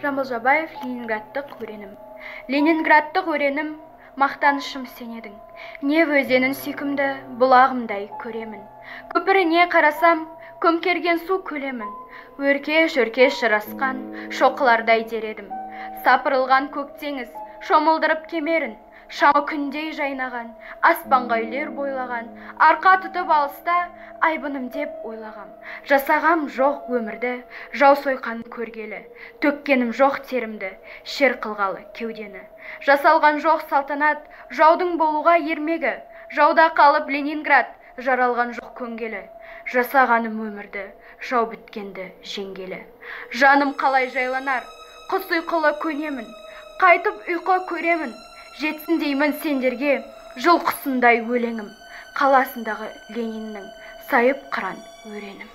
Жамбыл Жабаев, Ленинградтық өренім. Ленинградтық өренім, мақтанышым сен едің. Нев өзенін сүйкімді бұлағымдай көремін. Көпіріне қарасам, көмкерген су көлемін. Өркеш-өркеш жарасқан шоқылардай дередім. Сапырылған көк теңіз, шомылдырып кемерін. Шамы күндей жайнаған, аспанға үйлер бойлаған, арқа тұтып алыста айбыным деп ойлағам. Жасағам жоқ өмірді, жау сойқан көргелі, төккенім жоқ терімді, шер қылғалы кеудені. Жасалған жоқ салтанат, жаудың болуға ермегі, жауда қалып Ленинград, жаралған жоқ көнгелі. Жасағаным өмірді, жау біткенді жеңгелі. Жаным қалай жайланар, құс ұйқылы көнемін, қайтып ұйқы көремін. Жетсін деймін сендерге жыл құсындай өлеңім, қаласындағы Лениннің сайып қыран өренім.